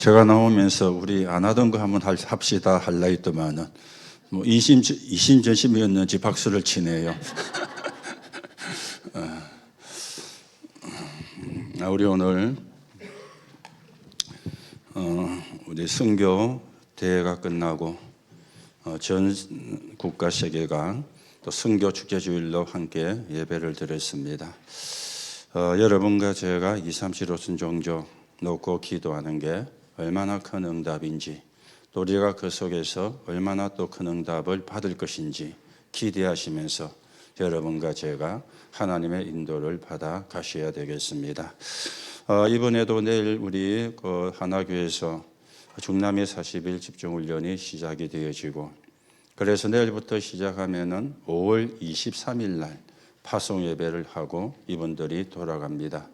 제가 나오면서 우리 안 하던 거 한번 합시다 할라 했더만은 뭐 이심전심이었는지 박수를 치네요. 우리 오늘 우리 선교 대회가 끝나고 전 국가 세계가 또 선교 축제 주일로 함께 예배를 드렸습니다. 여러분과 제가 2, 3, 7호선 종족 놓고 기도하는 게 얼마나 큰 응답인지, 또 우리가 그 속에서 얼마나 또 큰 응답을 받을 것인지 기대하시면서 여러분과 제가 하나님의 인도를 받아 가셔야 되겠습니다. 이번에도 내일 우리 하나교회에서 중남미 40일 집중훈련이 시작이 되어지고, 그래서 내일부터 시작하면은 5월 23일 날 파송 예배를 하고 이분들이 돌아갑니다.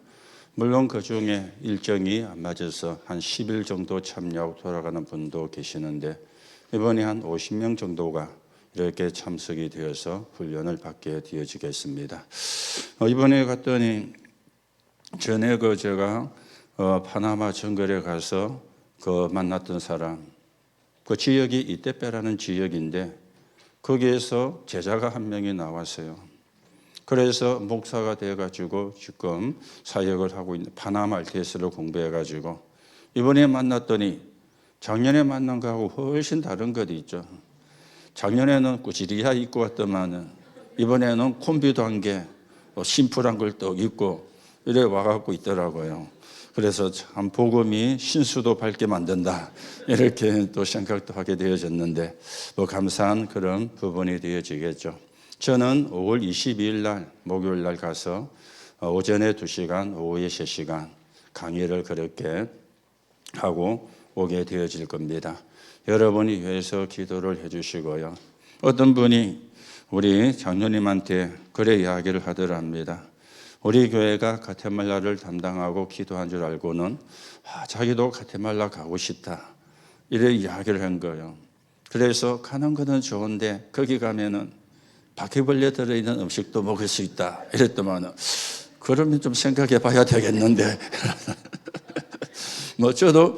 물론 그 중에 일정이 안 맞아서 한 10일 정도 참여하고 돌아가는 분도 계시는데, 이번에 한 50명 정도가 이렇게 참석이 되어서 훈련을 받게 되어지겠습니다. 이번에 갔더니 전에 제가 파나마 정글에 가서 만났던 사람, 그 지역이 이테페라는 지역인데 거기에서 제자가 한 명이 나왔어요. 그래서 목사가 돼가지고 지금 사역을 하고 있는 파나마 RTS를 공부해가지고 이번에 만났더니 작년에 만난 거하고 훨씬 다른 것이 있죠. 작년에는 꾸지리야 입고 왔더만은 이번에는 콤비도 한 게 심플한 걸 또 입고 이래 와갖고 있더라고요. 그래서 참 복음이 신수도 밝게 만든다, 이렇게 또 생각도 하게 되어졌는데 감사한 그런 부분이 되어지겠죠. 저는 5월 22일 날 목요일 날 가서 오전에 2시간, 오후에 3시간 강의를 그렇게 하고 오게 되어질 겁니다. 여러분이 위해서 기도를 해주시고요. 어떤 분이 우리 장로님한테 그래 이야기를 하더랍니다. 우리 교회가 가테말라를 담당하고 기도한 줄 알고는 자기도 가테말라 가고 싶다, 이래 이야기를 한 거예요. 그래서 가는 거는 좋은데 거기 가면은 바퀴벌레 들어있는 음식도 먹을 수 있다, 이랬더만은 그러면 좀 생각해 봐야 되겠는데 저도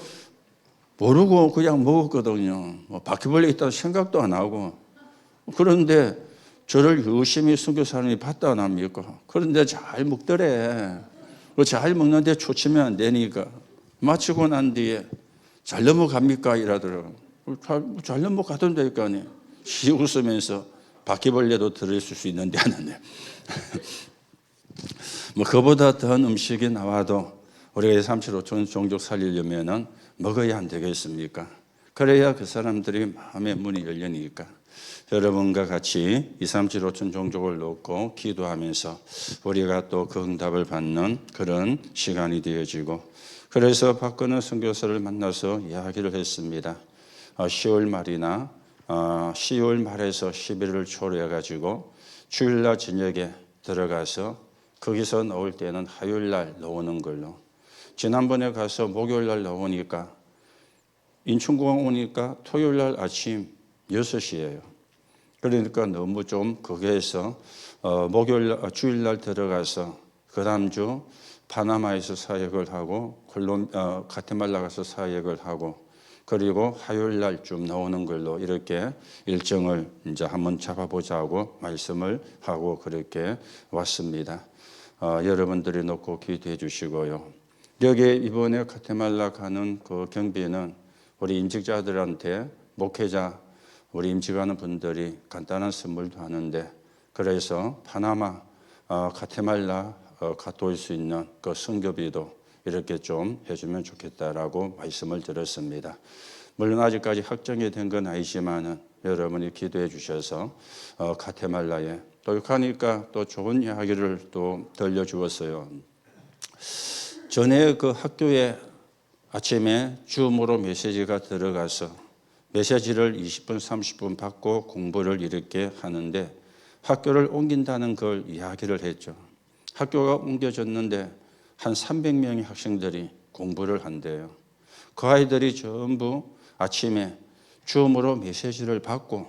모르고 그냥 먹었거든요. 바퀴벌레 있다고 생각도 안 하고. 그런데 저를 열심히 선교사님이 봤다 안 합니까? 그런데 잘 먹더래. 잘 먹는데 초치면 안 되니까 마치고 난 뒤에 잘 넘어갑니까? 이러더라고요. 잘 넘어가던데니까 시 웃으면서 바퀴벌레도 들어있을 수 있는데 하는데 그보다 더 음식이 나와도 우리가 37호촌 종족 살리려면은 먹어야 안 되겠습니까? 그래야 그 사람들이 마음의 문이 열리니까 여러분과 같이 2, 3, 7호촌 종족을 놓고 기도하면서 우리가 또 그 응답을 받는 그런 시간이 되어지고, 그래서 박건우 선교사를 만나서 이야기를 했습니다. 10월 말이나 10월 말에서 11월 초로 해가지고 주일날 저녁에 들어가서 거기서 나올 때는 화요일날 나오는 걸로. 지난번에 가서 목요일날 나오니까 인천공항 오니까 토요일날 아침 6시예요. 그러니까 너무 좀 거기에서 주일날 들어가서 그 다음 주 파나마에서 사역을 하고 가테말라 가서 사역을 하고 그리고 화요일날 좀 나오는 걸로 이렇게 일정을 이제 한번 잡아보자고 말씀을 하고 그렇게 왔습니다. 여러분들이 놓고 기도해 주시고요. 여기 이번에 가테말라 가는 그 경비는 우리 임직자들한테 목회자, 우리 임직하는 분들이 간단한 선물도 하는데, 그래서 파나마, 가테말라 갔다 올 수 있는 그 선교비도 이렇게 좀 해주면 좋겠다라고 말씀을 드렸습니다. 물론 아직까지 확정이 된 건 아니지만은 여러분이 기도해 주셔서 가테말라에 또 가니까 또 좋은 이야기를 또 들려주었어요. 전에 그 학교에 아침에 줌으로 메시지가 들어가서 메시지를 20분, 30분 받고 공부를 이렇게 하는데 학교를 옮긴다는 걸 이야기를 했죠. 학교가 옮겨졌는데 한 300명의 학생들이 공부를 한대요. 그 아이들이 전부 아침에 줌으로 메시지를 받고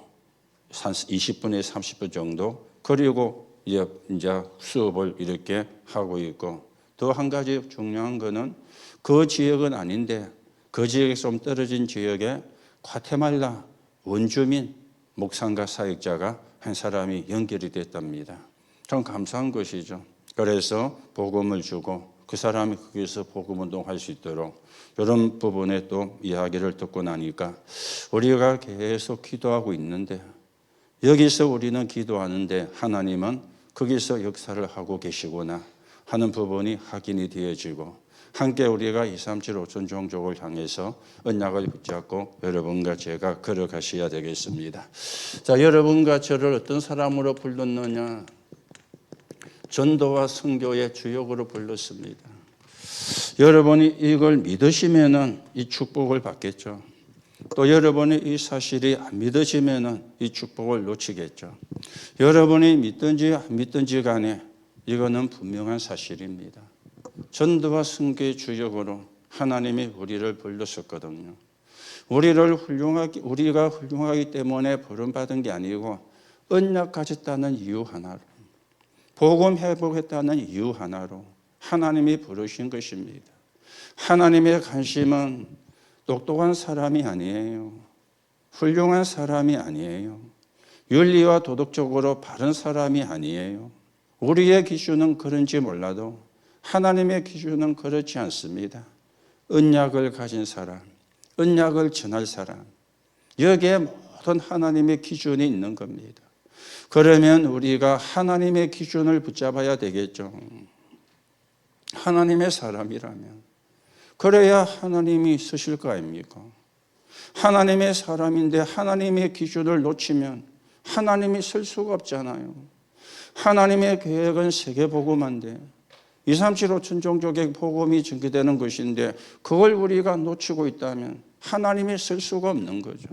한 20분에서 30분 정도, 그리고 이제 수업을 이렇게 하고 있고, 또 한 가지 중요한 거는 그 지역은 아닌데 그 지역에 좀 떨어진 지역에 과테말라 원주민 목상과 사역자가 한 사람이 연결이 됐답니다. 참 감사한 것이죠. 그래서 복음을 주고 그 사람이 거기서 복음 운동할 수 있도록 이런 부분에 또 이야기를 듣고 나니까 우리가 계속 기도하고 있는데 여기서 우리는 기도하는데 하나님은 거기서 역사를 하고 계시구나 하는 부분이 확인이 되어지고 함께 우리가 237 5천 종족을 향해서 언약을 붙잡고 여러분과 제가 걸어가셔야 되겠습니다. 자, 여러분과 저를 어떤 사람으로 불렀느냐? 전도와 선교의 주역으로 불렀습니다. 여러분이 이걸 믿으시면은 이 축복을 받겠죠. 또 여러분이 이 사실이 안 믿으시면은 이 축복을 놓치겠죠. 여러분이 믿든지 안 믿든지 간에 이거는 분명한 사실입니다. 전도와 선교의 주역으로 하나님이 우리를 불렀었거든요. 우리가 훌륭하기 때문에 부름받은 게 아니고 언약 가졌다는 이유 하나로, 복음 회복했다는 이유 하나로 하나님이 부르신 것입니다. 하나님의 관심은 똑똑한 사람이 아니에요. 훌륭한 사람이 아니에요. 윤리와 도덕적으로 바른 사람이 아니에요. 우리의 기준은 그런지 몰라도 하나님의 기준은 그렇지 않습니다. 언약을 가진 사람, 언약을 전할 사람, 여기에 모든 하나님의 기준이 있는 겁니다. 그러면 우리가 하나님의 기준을 붙잡아야 되겠죠. 하나님의 사람이라면 그래야 하나님이 쓰실 거 아닙니까? 하나님의 사람인데 하나님의 기준을 놓치면 하나님이 쓸 수가 없잖아요. 하나님의 계획은 세계복음화인데 237 5천 종족의 복음이 전개되는 것인데 그걸 우리가 놓치고 있다면 하나님이 쓸 수가 없는 거죠.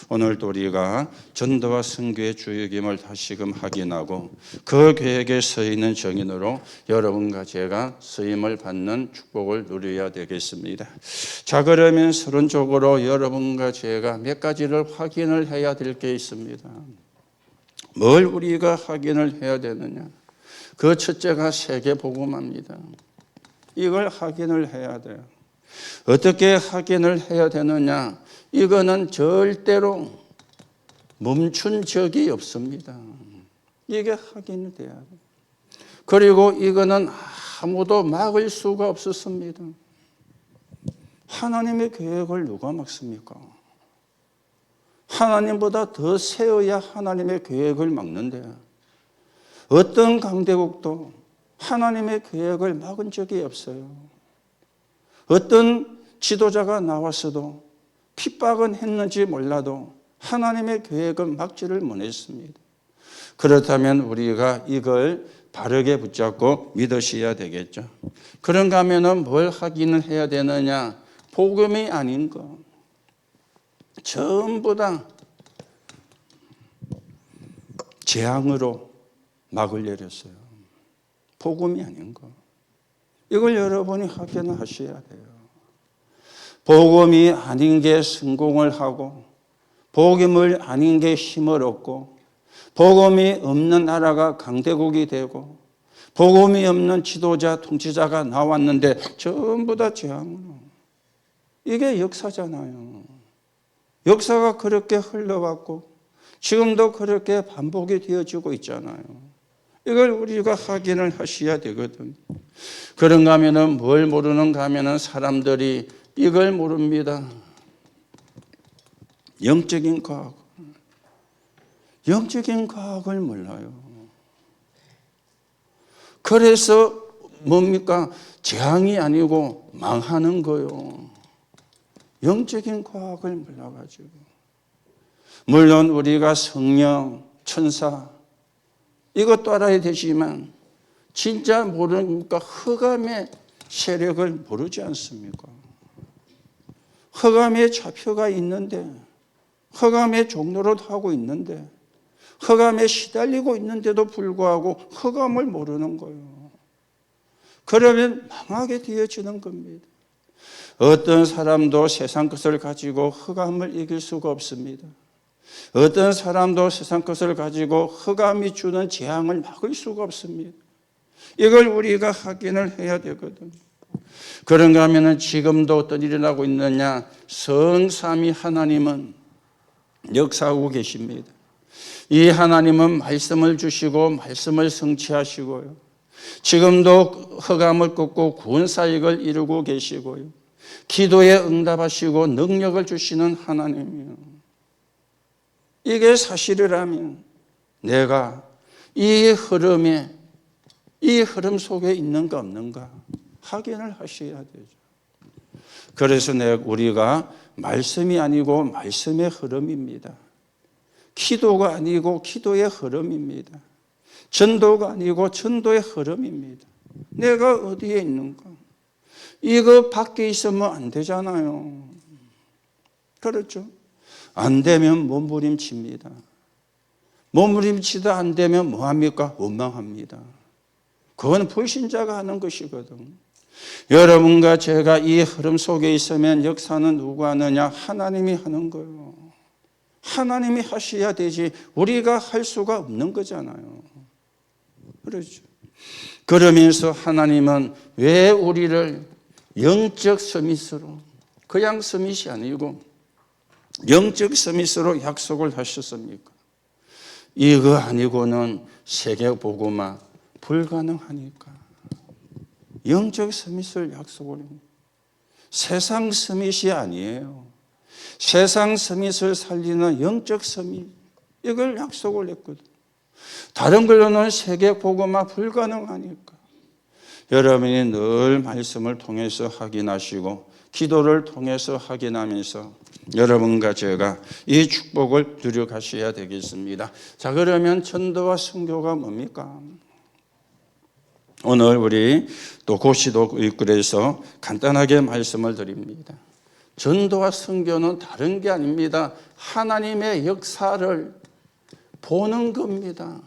오늘도 우리가 전도와 선교의 주역임을 다시금 확인하고 그 계획에 서 있는 정인으로 여러분과 제가 쓰임을 받는 축복을 누려야 되겠습니다. 자, 그러면 서론적으로 여러분과 제가 몇 가지를 확인을 해야 될 게 있습니다. 뭘 우리가 확인을 해야 되느냐? 그 첫째가 세계복음화입니다. 이걸 확인을 해야 돼요. 어떻게 확인을 해야 되느냐? 이거는 절대로 멈춘 적이 없습니다. 이게 확인이 돼야 돼요. 그리고 이거는 아무도 막을 수가 없었습니다. 하나님의 계획을 누가 막습니까? 하나님보다 더 세워야 하나님의 계획을 막는데 어떤 강대국도 하나님의 계획을 막은 적이 없어요. 어떤 지도자가 나왔어도 핍박은 했는지 몰라도 하나님의 계획은 막지를 못했습니다. 그렇다면 우리가 이걸 바르게 붙잡고 믿으셔야 되겠죠. 그런가 하면 뭘 확인을 해야 되느냐? 복음이 아닌 것. 전부 다 재앙으로 막을 내렸어요. 복음이 아닌 것. 이걸 여러분이 확인하셔야 돼요. 복음이 아닌 게 성공을 하고 복음을 아닌 게 힘을 얻고 복음이 없는 나라가 강대국이 되고 복음이 없는 지도자, 통치자가 나왔는데 전부 다 재앙으로. 이게 역사잖아요. 역사가 그렇게 흘러왔고 지금도 그렇게 반복이 되어지고 있잖아요. 이걸 우리가 확인을 하셔야 되거든. 그런가 하면은 뭘 모르는가 하면은 사람들이 이걸 모릅니다. 영적인 과학. 영적인 과학을 몰라요. 그래서 뭡니까? 재앙이 아니고 망하는 거요. 영적인 과학을 몰라가지고. 물론 우리가 성령, 천사 이것도 알아야 되지만 진짜 모르니까 흑암의 세력을 모르지 않습니까? 흑암의 좌표가 있는데 흑암의 종로를 하고 있는데 흑암에 시달리고 있는데도 불구하고 흑암을 모르는 거예요. 그러면 망하게 되어지는 겁니다. 어떤 사람도 세상 것을 가지고 흑암을 이길 수가 없습니다. 어떤 사람도 세상 것을 가지고 흑암이 주는 재앙을 막을 수가 없습니다. 이걸 우리가 확인을 해야 되거든요. 그런가 하면 지금도 어떤 일이 일어나고 있느냐? 성삼위 하나님은 역사하고 계십니다. 이 하나님은 말씀을 주시고 말씀을 성취하시고요. 지금도 흑암을 꺾고 구원사역을 이루고 계시고요. 기도에 응답하시고 능력을 주시는 하나님이요. 이게 사실이라면 내가 이 흐름 속에 있는가 없는가 확인을 하셔야 되죠. 그래서 우리가 말씀이 아니고 말씀의 흐름입니다. 기도가 아니고 기도의 흐름입니다. 전도가 아니고 전도의 흐름입니다. 내가 어디에 있는가? 이거 밖에 있으면 안 되잖아요. 그렇죠? 안 되면 몸부림칩니다. 몸부림치다 안 되면 뭐합니까? 원망합니다. 그건 불신자가 하는 것이거든. 여러분과 제가 이 흐름 속에 있으면 역사는 누가 하느냐? 하나님이 하는 거예요. 하나님이 하셔야 되지 우리가 할 수가 없는 거잖아요. 그렇죠. 그러면서 하나님은 왜 우리를 영적 서밋으로, 그냥 서밋이 아니고 영적 서밋으로 약속을 하셨습니까? 이거 아니고는 세계복음화 불가능하니까 영적 서밋을 약속을 합니다. 세상 서밋이 아니에요. 세상 서밋을 살리는 영적 서밋, 이걸 약속을 했거든. 다른 걸로는 세계복음화 불가능하니까 여러분이 늘 말씀을 통해서 확인하시고 기도를 통해서 확인하면서 여러분과 제가 이 축복을 누려가셔야 되겠습니다. 자, 그러면 전도와 선교가 뭡니까? 오늘 우리 또 고시도 일글에서 간단하게 말씀을 드립니다. 전도와 선교는 다른 게 아닙니다. 하나님의 역사를 보는 겁니다.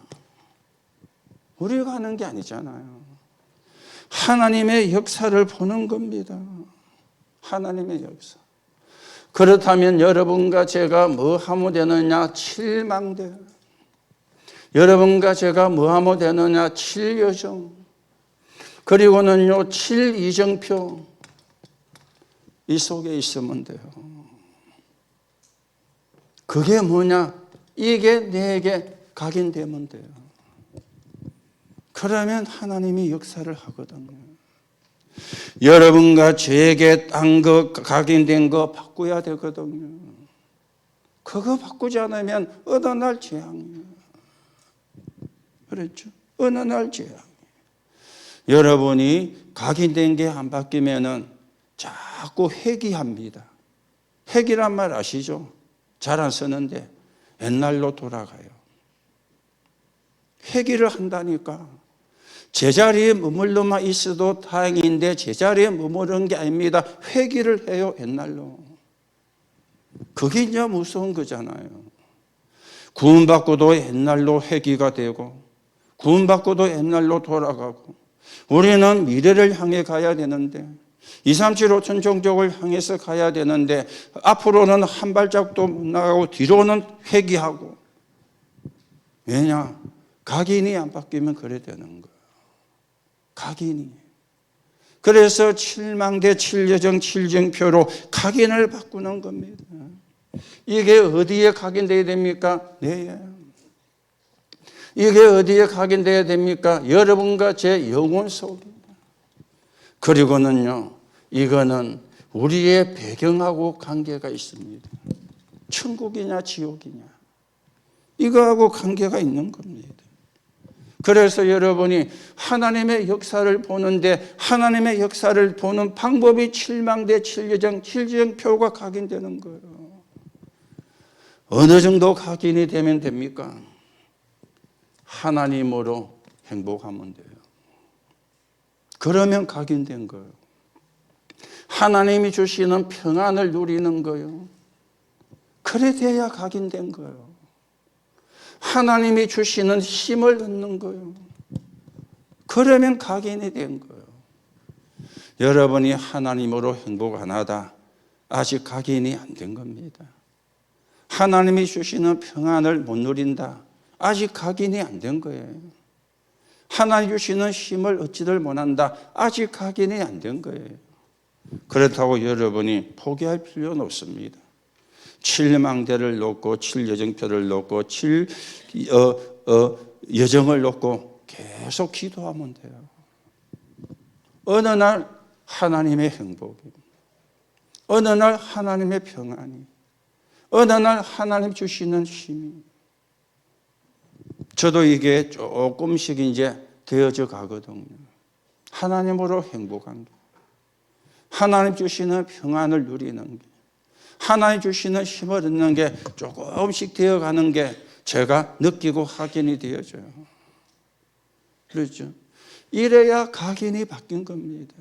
우리가 하는 게 아니잖아요. 하나님의 역사를 보는 겁니다. 하나님의 역사. 그렇다면 여러분과 제가 뭐 하면 되느냐? 칠망대. 여러분과 제가 뭐 하면 되느냐? 칠여정. 그리고는요, 칠이정표. 이 속에 있으면 돼요. 그게 뭐냐? 이게 내게 각인되면 돼요. 그러면 하나님이 역사를 하거든요. 여러분과 저에게 딴 거 각인된 거 바꿔야 되거든요. 그거 바꾸지 않으면 어느 날 재앙이에요. 그렇죠? 어느 날 재앙이에요. 여러분이 각인된 게 안 바뀌면은 자꾸 회귀합니다. 회귀란 말 아시죠? 잘 안 쓰는데 옛날로 돌아가요. 회귀를 한다니까. 제자리에 머물러만 있어도 다행인데 제자리에 머무르는 게 아닙니다. 회귀를 해요, 옛날로. 그게 이제 무서운 거잖아요. 구원받고도 옛날로 회귀가 되고 구원받고도 옛날로 돌아가고 우리는 미래를 향해 가야 되는데 237 5천 종족을 향해서 가야 되는데 앞으로는 한 발짝도 못 나가고 뒤로는 회귀하고. 왜냐? 각인이 안 바뀌면 그래 되는 거예요. 각인이. 그래서 칠망대, 칠여정, 칠정표로 각인을 바꾸는 겁니다. 이게 어디에 각인되어야 됩니까? 네. 이게 어디에 각인되어야 됩니까? 여러분과 제 영혼 속에. 그리고는요, 이거는 우리의 배경하고 관계가 있습니다. 천국이냐 지옥이냐 이거하고 관계가 있는 겁니다. 그래서 여러분이 하나님의 역사를 보는데 하나님의 역사를 보는 방법이 칠망대, 칠여정, 칠정표가 각인되는 거예요. 어느 정도 각인이 되면 됩니까? 하나님으로 행복하면 돼요. 그러면 각인된 거예요. 하나님이 주시는 평안을 누리는 거예요. 그래 돼야 각인된 거예요. 하나님이 주시는 힘을 얻는 거예요. 그러면 각인이 된 거예요. 여러분이 하나님으로 행복 안 하다, 아직 각인이 안 된 겁니다. 하나님이 주시는 평안을 못 누린다, 아직 각인이 안 된 거예요. 하나님 주시는 힘을 얻지를 못한다. 아직 각인이 안 된 거예요. 그렇다고 여러분이 포기할 필요는 없습니다. 7망대를 놓고 7여정표를 놓고 7여정을 놓고 계속 기도하면 돼요. 어느 날 하나님의 행복이, 어느 날 하나님의 평안이, 어느 날 하나님 주시는 힘이. 저도 이게 조금씩 이제 되어져 가거든요. 하나님으로 행복한 게, 하나님 주시는 평안을 누리는 게, 하나님 주시는 힘을 얻는 게 조금씩 되어가는 게 제가 느끼고 확인이 되어져요. 그렇죠? 이래야 각인이 바뀐 겁니다.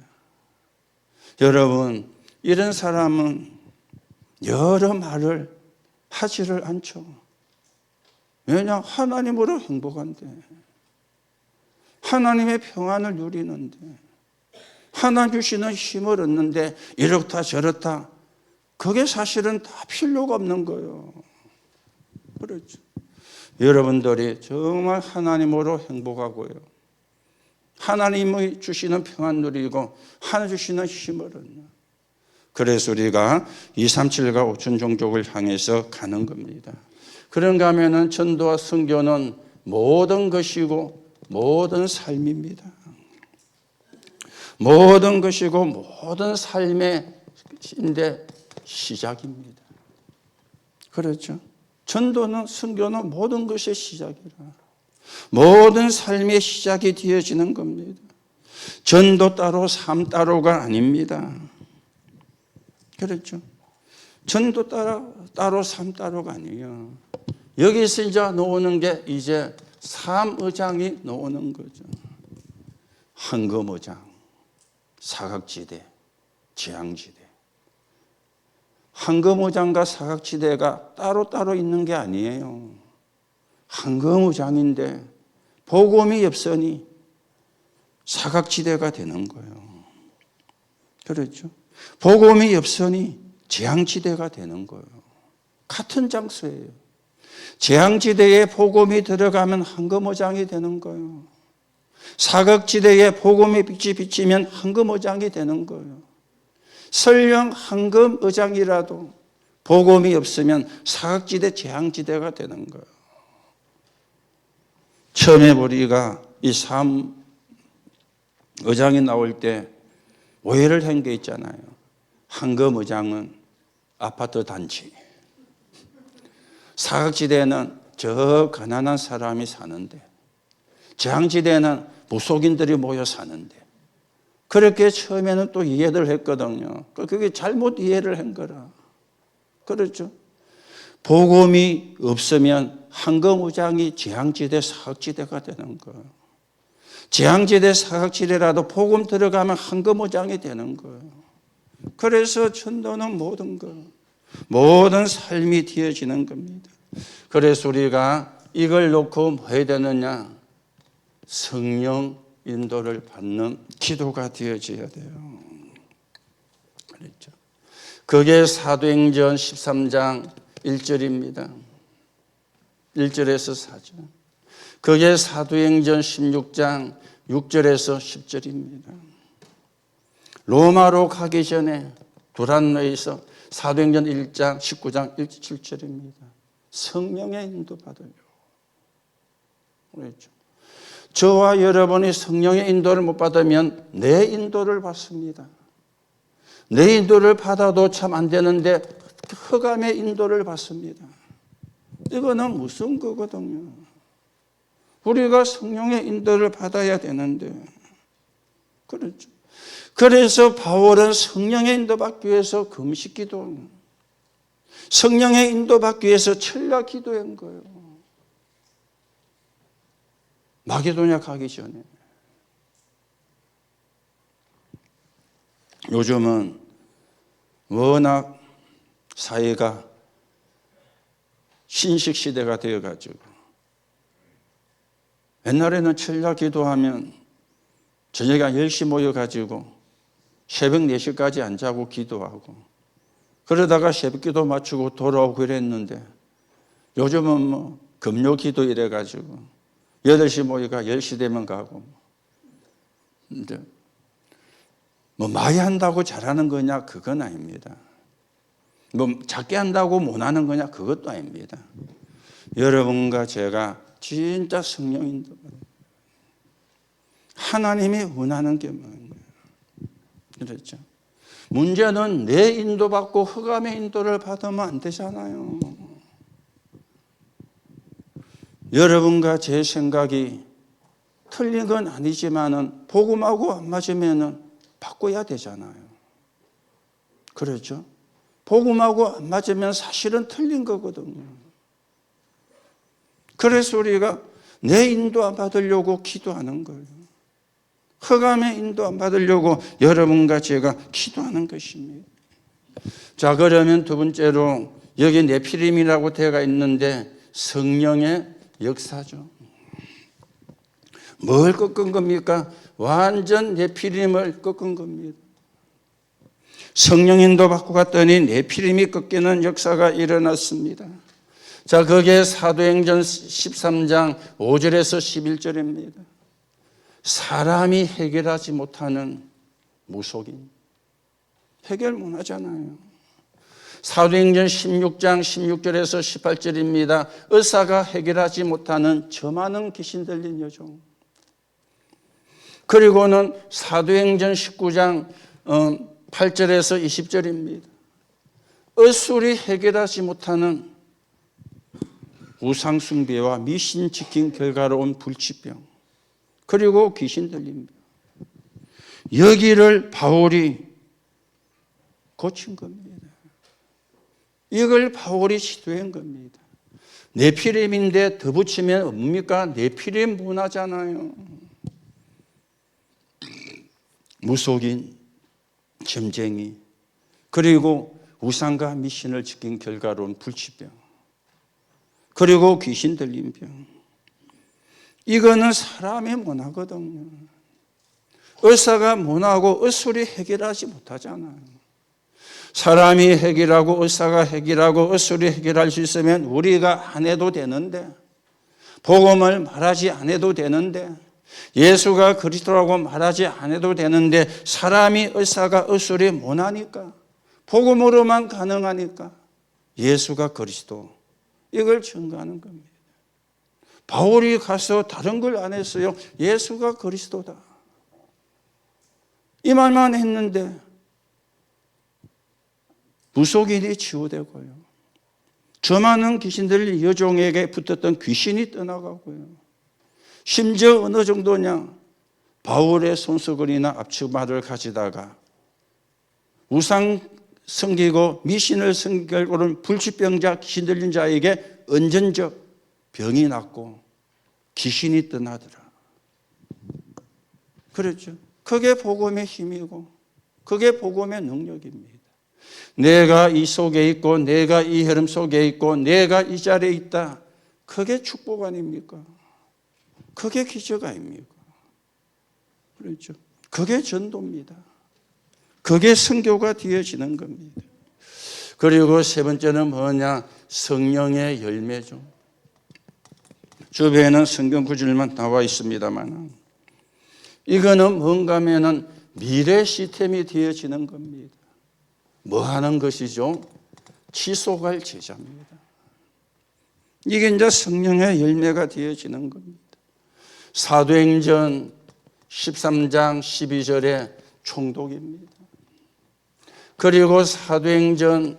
여러분, 이런 사람은 여러 말을 하지를 않죠. 왜냐? 하나님으로 행복한데, 하나님의 평안을 누리는데, 하나님 주시는 힘을 얻는데 이렇다 저렇다, 그게 사실은 다 필요가 없는 거예요. 그렇죠? 여러분들이 정말 하나님으로 행복하고요, 하나님이 주시는 평안 누리고 하나님 주시는 힘을 얻는, 그래서 우리가 237과 5천 종족을 향해서 가는 겁니다. 그런가 하면은 전도와 선교는 모든 것이고 모든 삶입니다. 모든 것이고 모든 삶의 시작입니다. 그렇죠? 전도는, 선교는 모든 것의 시작이라, 모든 삶의 시작이 되어지는 겁니다. 전도 따로 삶 따로가 아닙니다. 그렇죠? 전도 따로 삶 따로가 아니에요. 여기서 이제 나오는 게 이제 삼의장이 나오는 거죠. 황금의장, 사각지대, 재앙지대. 황금의장과 사각지대가 따로따로 있는 게 아니에요. 황금의장인데 복음이 없으니 사각지대가 되는 거예요. 그렇죠? 복음이 없으니 재앙지대가 되는 거예요. 같은 장소예요. 재앙지대에 복음이 들어가면 황금의장이 되는 거예요. 사각지대에 복음의 빛이 비치면 황금의장이 되는 거예요. 설령 황금의장이라도 복음이 없으면 사각지대, 재앙지대가 되는 거예요. 처음에 우리가 이 삼의장이 나올 때 오해를 한 게 있잖아요. 황금의장은 아파트 단지, 사각지대는 저 가난한 사람이 사는데, 재앙지대는 무속인들이 모여 사는데, 그렇게 처음에는 또 이해를 했거든요. 그게 잘못 이해를 한 거라. 그렇죠? 복음이 없으면 황금의장이 재앙지대, 사각지대가 되는 거예요. 재앙지대, 사각지대라도 복음 들어가면 황금의장이 되는 거예요. 그래서 전도는 모든 것, 모든 삶이 되어지는 겁니다. 그래서 우리가 이걸 놓고 뭐 해야 되느냐? 성령 인도를 받는 기도가 되어져야 돼요. 그렇죠? 그게 사도행전 13장 1절입니다. 1절에서 4절. 그게 사도행전 16장 6절에서 10절입니다. 로마로 가기 전에 두란노에서 사도행전 1장 19장 7절입니다. 성령의 인도 받으려. 그렇죠? 저와 여러분이 성령의 인도를 못 받으면 내 인도를 받습니다. 내 인도를 받아도 참 안 되는데 흑암의 인도를 받습니다. 이거는 무슨 거거든요. 우리가 성령의 인도를 받아야 되는데, 그렇죠. 그래서 바울은 성령의 인도 받기 위해서 금식 기도, 성령의 인도 받기 위해서 철야 기도한 거예요. 마게도냐 가기 전에. 요즘은 워낙 사회가 신식 시대가 되어가지고, 옛날에는 철야 기도하면 저녁에 10시 모여가지고 새벽 4시까지 안 자고 기도하고, 그러다가 새벽 기도 마치고 돌아오고 그랬는데, 요즘은 뭐 금요 기도 이래가지고 8시 모이가 10시 되면 가고. 이제 뭐 많이 한다고 잘하는 거냐? 그건 아닙니다. 뭐 작게 한다고 못하는 거냐? 그것도 아닙니다. 여러분과 제가 진짜 성령 인도, 하나님이 원하는 게 뭐냐? 그렇죠. 문제는 내 인도받고 흑암의 인도를 받으면 안 되잖아요. 여러분과 제 생각이 틀린 건 아니지만은 복음하고 안 맞으면은 바꿔야 되잖아요. 그렇죠? 복음하고 안 맞으면 사실은 틀린 거거든요. 그래서 우리가 내 인도 안 받으려고 기도하는 거예요. 흑암의 인도 안 받으려고 여러분과 제가 기도하는 것입니다. 자, 그러면 두 번째로 여기 네피림이라고 되어 있는데 성령의 역사죠. 뭘 꺾은 겁니까? 완전 네피림을 꺾은 겁니다. 성령 인도 받고 갔더니 네피림이 꺾이는 역사가 일어났습니다. 자, 그게 사도행전 13장 5절에서 11절입니다. 사람이 해결하지 못하는 무속인. 해결 못 하잖아요. 사도행전 16장 16절에서 18절입니다. 의사가 해결하지 못하는 저 많은 귀신 들린 여종. 그리고는 사도행전 19장 8절에서 20절입니다. 의술이 해결하지 못하는 우상숭배와 미신 지킨 결과로 온 불치병. 그리고 귀신 들린 병. 여기를 바울이 고친 겁니다. 이걸 바울이 시도한 겁니다. 네피림인데 더 붙이면 뭡니까? 네피림 문화잖아요. 무속인, 점쟁이, 그리고 우상과 미신을 지킨 결과로 온 불치병, 그리고 귀신 들린 병. 이거는 사람이 못하거든요. 의사가 못하고 의술이 해결하지 못하잖아요. 사람이 해결하고 의사가 해결하고 의술이 해결할 수 있으면 우리가 안 해도 되는데, 복음을 말하지 않아도 되는데, 예수가 그리스도라고 말하지 않아도 되는데, 사람이 의사가 의술이 못하니까, 복음으로만 가능하니까 예수가 그리스도, 이걸 증거하는 겁니다. 바울이 가서 다른 걸 안 했어요. 예수가 그리스도다, 이 말만 했는데 무속인이 치유되고요. 저 많은 귀신들 여종에게 붙었던 귀신이 떠나가고요. 심지어 어느 정도냐, 바울의 손수건이나 앞치마를 가지다가 우상 섬기고 미신을 섬기고는 불치병자, 귀신 들린 자에게 은전적 병이 났고 귀신이 떠나더라. 그렇죠. 그게 복음의 힘이고 그게 복음의 능력입니다. 내가 이 속에 있고 내가 이 흐름 속에 있고 내가 이 자리에 있다. 그게 축복 아닙니까? 그게 기적 아닙니까? 그렇죠. 그게 전도입니다. 그게 선교가 되어지는 겁니다. 그리고 세 번째는 뭐냐? 성령의 열매죠. 주변에는 성경 구절만 나와 있습니다만 이거는 뭔가 하면은 미래 시스템이 되어지는 겁니다. 뭐 하는 것이죠? 지속할 제자입니다. 이게 이제 성령의 열매가 되어지는 겁니다. 사도행전 13장 12절에 총독입니다. 그리고 사도행전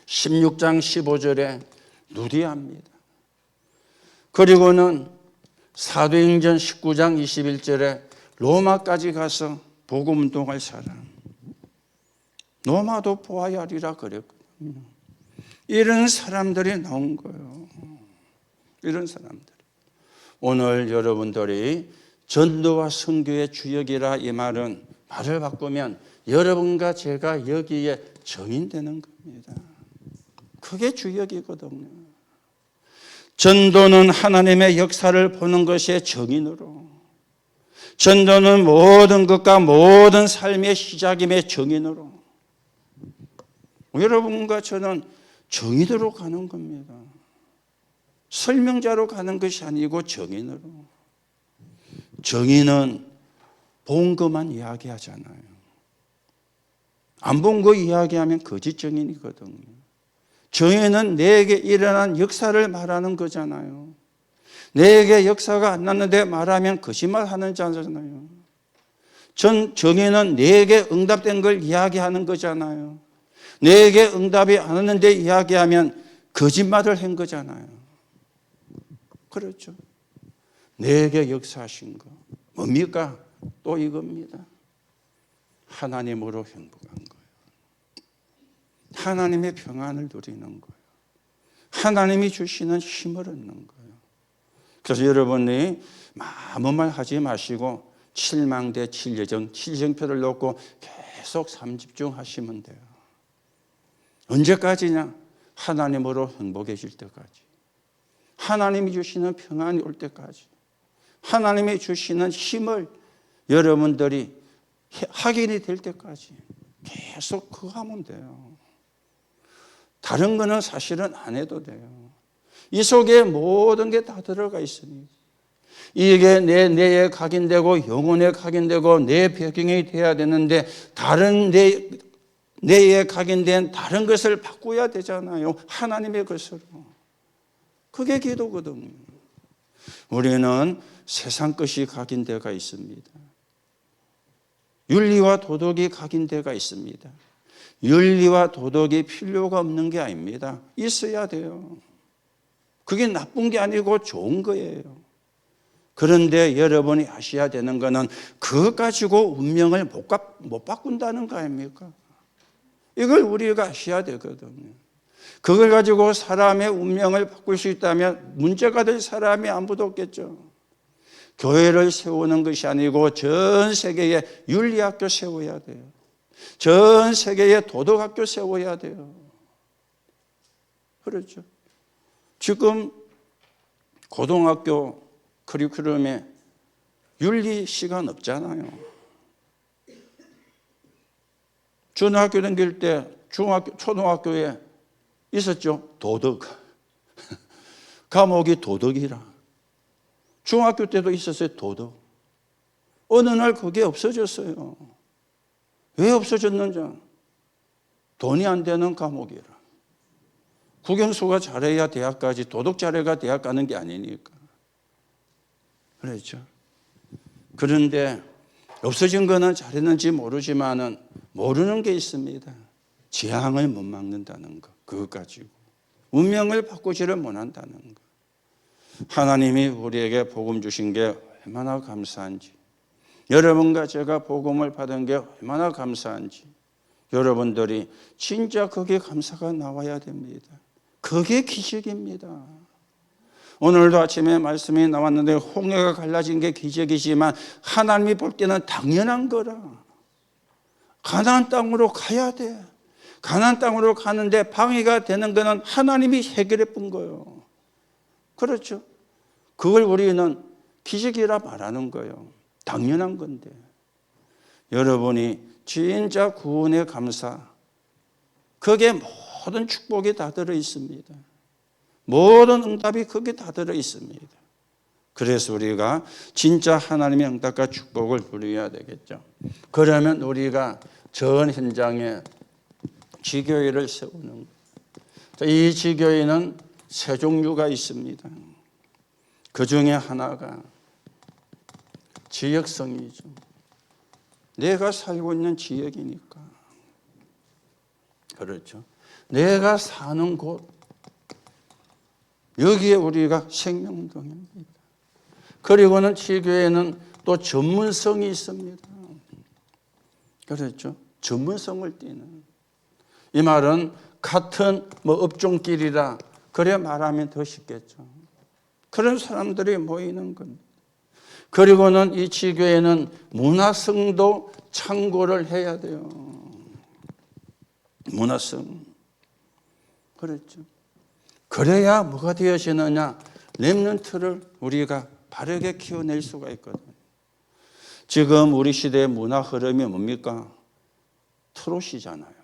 16장 15절에 누디아입니다. 그리고는 사도행전 19장 21절에 로마까지 가서 복음운동할 사람, 로마도 보아야 하리라 그랬거든요. 이런 사람들이 나온 거예요. 이런 사람들. 오늘 여러분들이 전도와 선교의 주역이라 이 말은 말을 바꾸면 여러분과 제가 여기에 정인되는 겁니다. 그게 주역이거든요. 전도는 하나님의 역사를 보는 것의 정인으로, 전도는 모든 것과 모든 삶의 시작임의 정인으로, 여러분과 저는 정인으로 가는 겁니다. 설명자로 가는 것이 아니고 정인으로. 정인은 본 것만 이야기하잖아요. 안 본 거 이야기하면 거짓 정인이거든요. 정인은 내게 일어난 역사를 말하는 거잖아요. 내게 역사가 안 났는데 말하면 거짓말하는 자잖아요. 정인은 내게 응답된 걸 이야기하는 거잖아요. 내게 응답이 안 왔는데 이야기하면 거짓말을 한 거잖아요. 그렇죠. 내게 역사하신 거 뭡니까? 또 이겁니다. 하나님으로 행복한 거예요. 하나님의 평안을 누리는 거예요. 하나님이 주시는 힘을 얻는 거예요. 그래서 여러분이 아무 말 하지 마시고 7망대 7예정, 7정표를 놓고 계속 삼집중하시면 돼요. 언제까지냐? 하나님으로 행복해질 때까지. 하나님이 주시는 평안이 올 때까지. 하나님이 주시는 힘을 여러분들이 확인이 될 때까지 계속 그거 하면 돼요. 다른 거는 사실은 안 해도 돼요. 이 속에 모든 게 다 들어가 있으니 이게 내 뇌에 각인되고 영혼에 각인되고 내 배경이 돼야 되는데 다른 뇌에 각인된 다른 것을 바꿔야 되잖아요. 하나님의 것으로. 그게 기도거든요. 우리는 세상 것이 각인되어 있습니다. 윤리와 도덕이 각인되어 있습니다. 윤리와 도덕이 필요가 없는 게 아닙니다. 있어야 돼요. 그게 나쁜 게 아니고 좋은 거예요. 그런데 여러분이 아셔야 되는 거는 그것 가지고 운명을 못 바꾼다는 거 아닙니까? 이걸 우리가 아셔야 되거든요. 그걸 가지고 사람의 운명을 바꿀 수 있다면 문제가 될 사람이 아무도 없겠죠. 교회를 세우는 것이 아니고 전 세계에 윤리학교 세워야 돼요. 전 세계에 도덕학교 세워야 돼요. 그렇죠. 지금 고등학교 커리큘럼에 윤리 시간 없잖아요. 중학교 다닐 때 초등학교에 있었죠. 도덕. 과목이 도덕이라. 중학교 때도 있었어요. 도덕. 어느 날 그게 없어졌어요. 왜 없어졌는지. 돈이 안 되는 과목이라. 국영수가 잘해야 대학 가지 도덕 잘해야 대학 가는 게 아니니까. 그렇죠. 그런데 없어진 거는 잘했는지 모르지만은 모르는 게 있습니다. 재앙을 못 막는다는 거. 그것 가지고. 운명을 바꾸지를 못한다는 거. 하나님이 우리에게 복음 주신 게 얼마나 감사한지. 여러분과 제가 복음을 받은 게 얼마나 감사한지. 여러분들이 진짜 그게 감사가 나와야 됩니다. 그게 기적입니다. 오늘도 아침에 말씀이 나왔는데 홍해가 갈라진 게 기적이지만 하나님이 볼 때는 당연한 거라. 가나안 땅으로 가야 돼. 가나안 땅으로 가는데 방해가 되는 거는 하나님이 해결해 본 거예요. 그렇죠. 그걸 우리는 기적이라 말하는 거예요. 당연한 건데. 여러분이 진짜 구원의 감사, 거기에 모든 축복이 다 들어 있습니다. 모든 응답이 거기에 다 들어 있습니다. 그래서 우리가 진짜 하나님의 응답과 축복을 누려야 되겠죠. 그러면 우리가 전 현장에 지교회를 세우는 거예요. 이 지교회는 세 종류가 있습니다. 그 중에 하나가 지역성이죠. 내가 살고 있는 지역이니까. 그렇죠. 내가 사는 곳, 여기에 우리가 생명동입니다. 그리고는 지교회는 또 전문성이 있습니다. 그렇죠. 전문성을 띠는. 이 말은 같은 업종끼리라 그래 말하면 더 쉽겠죠. 그런 사람들이 모이는 겁니다. 그리고는 이 지교회는 문화성도 참고를 해야 돼요. 문화성. 그렇죠. 그래야 뭐가 되어지느냐? 렘넌트를 우리가 바르게 키워낼 수가 있거든요. 지금 우리 시대의 문화 흐름이 뭡니까? 트롯이잖아요.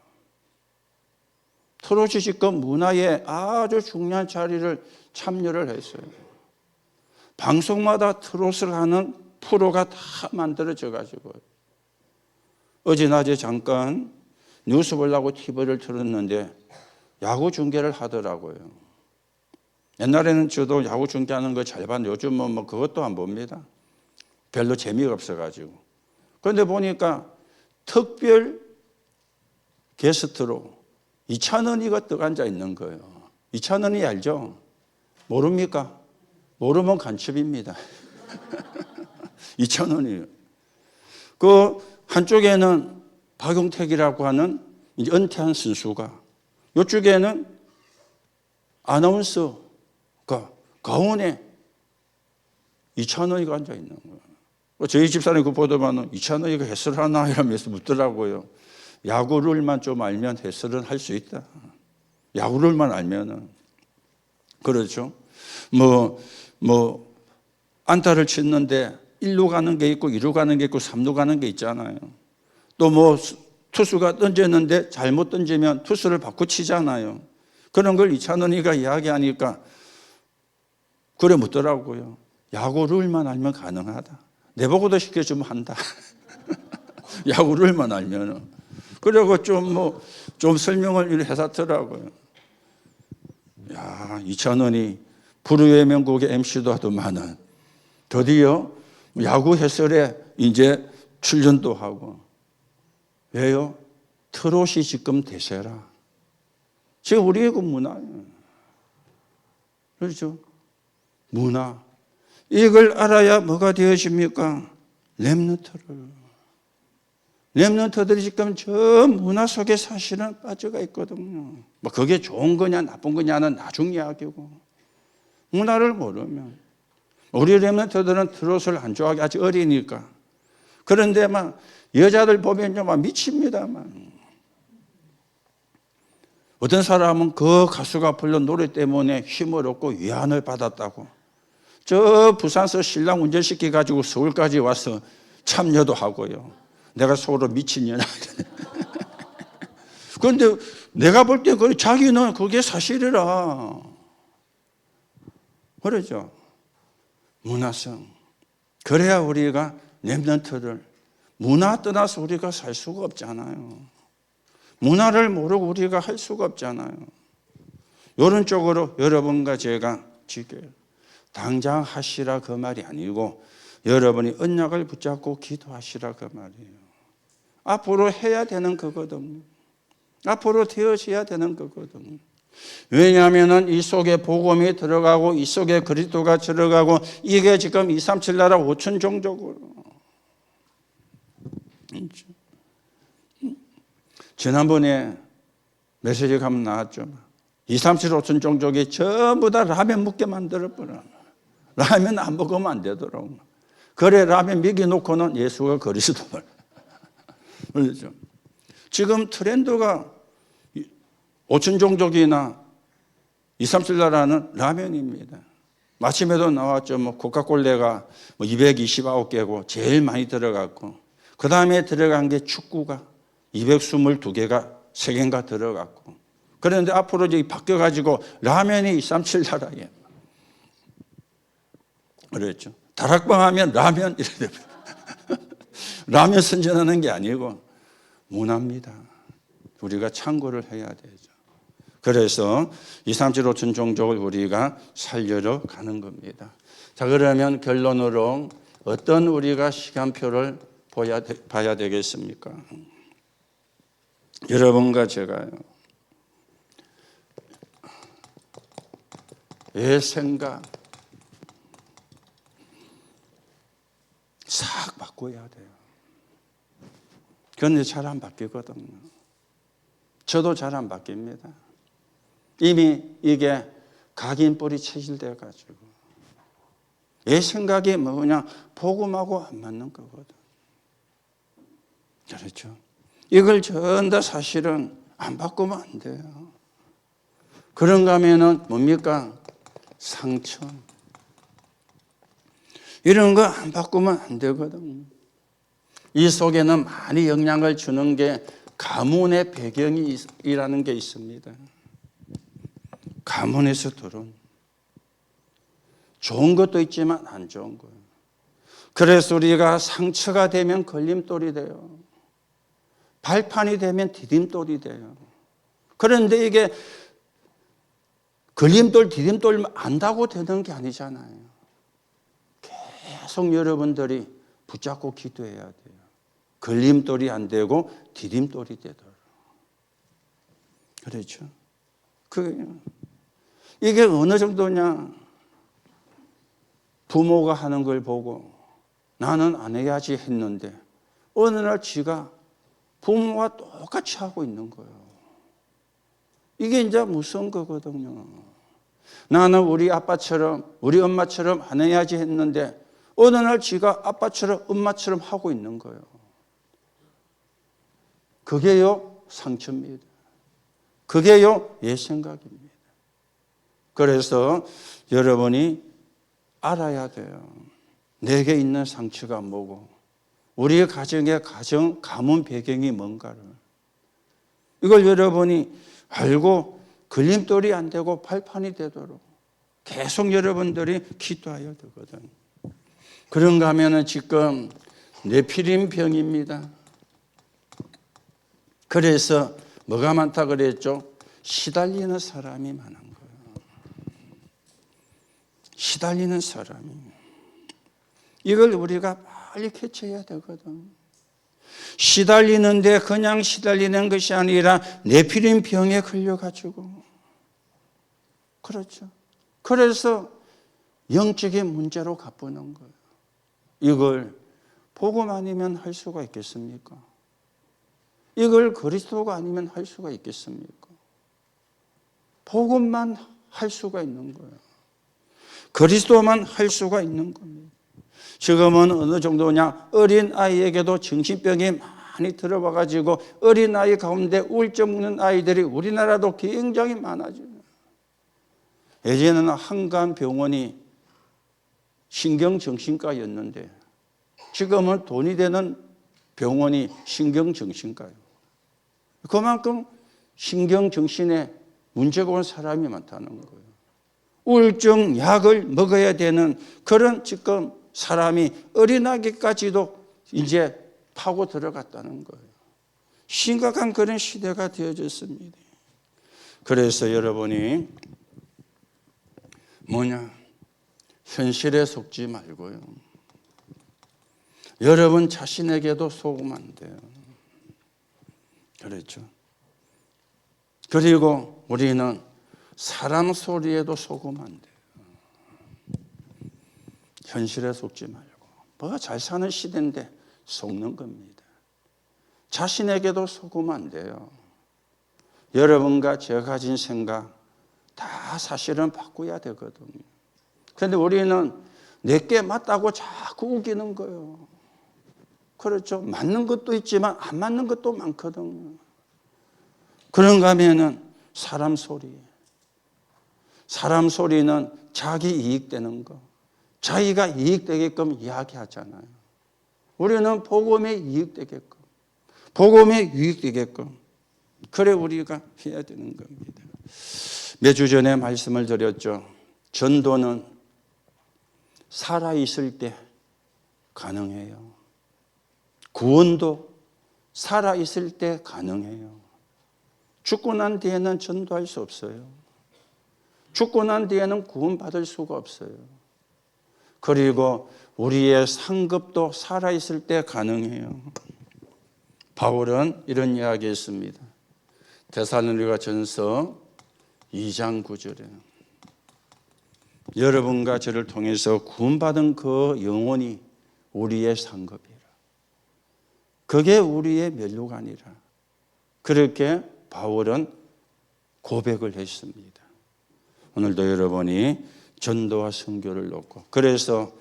트롯이 지금 문화에 아주 중요한 자리를 참여를 했어요. 방송마다 트롯을 하는 프로가 다 만들어져 가지고 어제 낮에 잠깐 뉴스 보려고 TV를 틀었는데 야구 중계를 하더라고요. 옛날에는 저도 야구 중계하는 거 잘 봤는데 요즘은 뭐 그것도 안 봅니다. 별로 재미가 없어가지고. 그런데 보니까 특별 게스트로 이찬원이가 떡 앉아 있는 거예요. 이찬원이 알죠? 모릅니까? 모르면 간첩입니다. 이찬원이에요. 그 한쪽에는 박용택이라고 하는 이제 은퇴한 선수가, 이쪽에는 아나운서가 가운에 이찬원이가 앉아 있는 거예요. 저희 집사람이 그 보더만 이찬원이가 해설하나 이러면서 묻더라고요. 야구를만 좀 알면 해설은 할 수 있다. 야구를만 알면은. 그렇죠. 안타를 쳤는데 1루 가는 게 있고 2루 가는 게 있고 3루 가는 게 있잖아요. 또 투수가 던졌는데 잘못 던지면 투수를 바꿔 치잖아요. 그런 걸 이찬원이가 이야기하니까 그래 묻더라고요. 야구 룰만 알면 가능하다. 내보고도 시켜주면 한다. 야구 룰만 알면은. 그리고 좀 설명을 해놨더라고요. 야, 이찬원이 불후의 명곡의 MC도 하더만은 드디어 야구 해설에 이제 출연도 하고. 왜요? 트롯이 지금 대세라. 지금 우리의 그 문화예요. 그렇죠? 문화. 이걸 알아야 뭐가 되어집니까? 렘넌트들이 지금 저 문화 속에 사실은 빠져가 있거든요. 뭐 그게 좋은 거냐 나쁜 거냐는 나중 이야기고. 문화를 모르면. 우리 렘넌트들은 트롯을 안 좋아하게 아직 어리니까. 그런데 막 여자들 보면요 막 미칩니다. 막. 어떤 사람은 그 가수가 불른 노래 때문에 힘을 얻고 위안을 받았다고. 저 부산서 신랑 운전시켜가지고 서울까지 와서 참여도 하고요. 내가 속으로 미친년아. 그런데 내가 볼 때 자기는 그게 사실이라. 그러죠. 문화성. 그래야 우리가 렘넌트를 문화 떠나서 우리가 살 수가 없잖아요. 문화를 모르고 우리가 할 수가 없잖아요. 이런 쪽으로 여러분과 제가 지켜요. 당장 하시라 그 말이 아니고 여러분이 언약을 붙잡고 기도하시라 그 말이에요. 앞으로 해야 되는 거거든요. 앞으로 되어져야 되는 거거든요. 왜냐하면 이 속에 복음이 들어가고 이 속에 그리스도가 들어가고 이게 지금 237 나라 5천 종족으로. 지난번에 메시지가 한번 나왔죠. 237 5천 종족이 전부 다 라면 먹게 만들어버려. 라면 안 먹으면 안 되더라고. 그래 라면 먹여놓고는 예수가 그리스도를. 그렇죠. 지금 트렌드가 5천 종족이나 237 나라는 라면입니다. 마침에도 나왔죠. 코카콜레가 229개고 제일 많이 들어갔고 그 다음에 들어간 게 축구가 222개가 3개인가 들어갔고 그런데 앞으로 이제 바뀌어가지고 라면이 237 나라예요. 그렇죠. 다락방 하면 라면 이래 라면 선전하는 게 아니고 문화입니다. 우리가 참고를 해야 되죠. 그래서 237 5천 종족을 우리가 살려러 가는 겁니다. 자, 그러면 결론으로 어떤 우리가 시간표를 봐야 되겠습니까? 여러분과 제가요. 의 생각 싹 바꿔야 돼요. 그런데 잘 안 바뀌거든요. 저도 잘 안 바뀝니다. 이미 이게 각인뿔이 체질돼가지고 내 생각이 뭐냐 복음하고 안 맞는 거거든. 그렇죠. 이걸 전부 사실은 안 바꾸면 안 돼요. 그런가 하면은 뭡니까? 상처. 이런 거 안 바꾸면 안 되거든. 이 속에는 많이 영향을 주는 게 가문의 배경이라는 게 있습니다. 가문에서 들어온 좋은 것도 있지만 안 좋은 거예요. 그래서 우리가 상처가 되면 걸림돌이 돼요. 발판이 되면 디딤돌이 돼요. 그런데 이게 걸림돌, 디딤돌 안다고 되는 게 아니잖아요. 계속 여러분들이 붙잡고 기도해야 돼요. 걸림돌이 안 되고 디딤돌이 되도록. 그렇죠? 이게 어느 정도냐? 부모가 하는 걸 보고 나는 안 해야지 했는데 어느 날 지가 부모와 똑같이 하고 있는 거예요. 이게 이제 무서운 거거든요. 나는 우리 아빠처럼, 우리 엄마처럼 안 해야지 했는데 어느 날 지가 아빠처럼, 엄마처럼 하고 있는 거예요. 그게요, 상처입니다. 그게요, 옛 생각입니다. 그래서 여러분이 알아야 돼요. 내게 있는 상처가 뭐고, 우리의 가정의 가문 배경이 뭔가를. 이걸 여러분이 알고 걸림돌이 안 되고 발판이 되도록 계속 여러분들이 기도해야 되거든. 그런가 하면은 지금 네피림 병입니다. 그래서 뭐가 많다 그랬죠? 시달리는 사람이 많은 거예요. 시달리는 사람이. 이걸 우리가 빨리 캐치해야 되거든. 시달리는데 그냥 시달리는 것이 아니라 네피림 병에 걸려가지고. 그렇죠. 그래서 영적인 문제로 가보는 거예요. 이걸 복음 아니면 할 수가 있겠습니까? 이걸 그리스도가 아니면 할 수가 있겠습니까? 복음만 할 수가 있는 거예요. 그리스도만 할 수가 있는 겁니다. 지금은 어느 정도냐? 어린아이에게도 정신병이 많이 들어와가지고 어린아이 가운데 우울증 먹는 아이들이 우리나라도 굉장히 많아져요. 예전에는 한간 병원이 신경정신과였는데 지금은 돈이 되는 병원이 신경정신과예요. 그만큼 신경정신에 문제가 온 사람이 많다는 거예요. 우울증 약을 먹어야 되는 그런 지금 사람이 어린아기까지도 이제 파고 들어갔다는 거예요. 심각한 그런 시대가 되어졌습니다. 그래서 여러분이 현실에 속지 말고요. 여러분 자신에게도 속으면 안 돼요. 그렇죠. 그리고 우리는 사람 소리에도 속으면 안 돼요. 현실에 속지 말고. 뭐가 잘 사는 시대인데 속는 겁니다. 자신에게도 속으면 안 돼요. 여러분과 제가 가진 생각 다 사실은 바꿔야 되거든요. 그런데 우리는 내게 맞다고 자꾸 우기는 거예요. 그렇죠. 맞는 것도 있지만 안 맞는 것도 많거든요. 그런가 하면은 사람 소리는 자기 이익되는 거, 자기가 이익되게끔 이야기하잖아요. 우리는 복음에 이익되게끔, 복음에 유익되게끔 그래 우리가 해야 되는 겁니다. 몇 주 전에 말씀을 드렸죠. 전도는 살아있을 때 가능해요. 구원도 살아있을 때 가능해요. 죽고 난 뒤에는 전도할 수 없어요. 죽고 난 뒤에는 구원받을 수가 없어요. 그리고 우리의 상급도 살아있을 때 가능해요. 바울은 이런 이야기 했습니다. 데살로니가 전서 2장 9절에 여러분과 저를 통해서 구원받은 그 영혼이 우리의 상급이라. 그게 우리의 면류가 아니라. 그렇게 바울은 고백을 했습니다. 오늘도 여러분이 전도와 선교를 놓고 그래서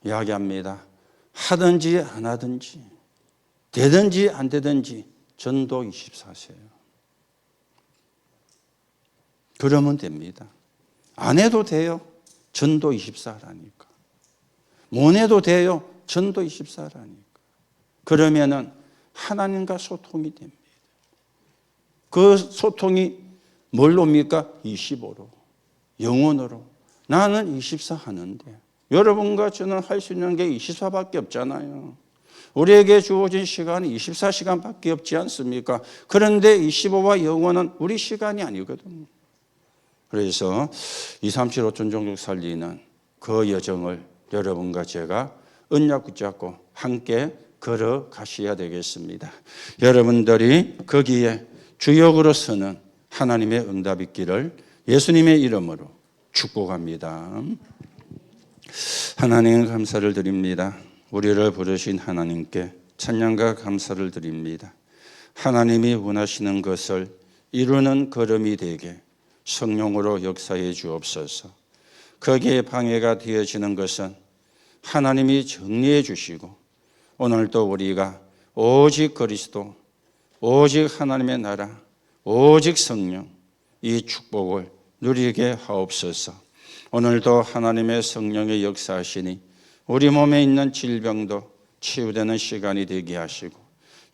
이야기합니다. 하든지 안 하든지 되든지 안 되든지 전도 24세예요. 그러면 됩니다. 안 해도 돼요. 전도 24라니까. 못 해도 돼요. 전도 24라니까. 그러면은 하나님과 소통이 됩니다. 그 소통이 뭘로입니까? 25로. 영혼으로. 나는 24 하는데 여러분과 저는 할 수 있는 게 24밖에 없잖아요. 우리에게 주어진 시간이 24시간밖에 없지 않습니까? 그런데 25와 영원은 우리 시간이 아니거든요. 그래서 237 5천 종족 살리는 그 여정을 여러분과 제가 언약 붙잡고 함께 걸어가셔야 되겠습니다. 여러분들이 거기에 주역으로 서는 하나님의 응답 있기를 예수님의 이름으로 축복합니다. 하나님 감사를 드립니다. 우리를 부르신 하나님께 찬양과 감사를 드립니다. 하나님이 원하시는 것을 이루는 걸음이 되게 성령으로 역사해 주옵소서. 거기에 방해가 되어지는 것은 하나님이 정리해 주시고 오늘도 우리가 오직 그리스도, 오직 하나님의 나라, 오직 성령 이 축복을 누리게 하옵소서. 오늘도 하나님의 성령의 역사하시니 우리 몸에 있는 질병도 치유되는 시간이 되게 하시고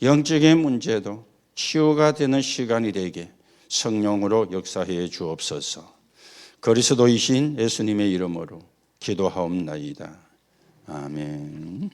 영적인 문제도 치유가 되는 시간이 되게 성령으로 역사해 주옵소서. 그리스도이신 예수님의 이름으로 기도하옵나이다. 아멘.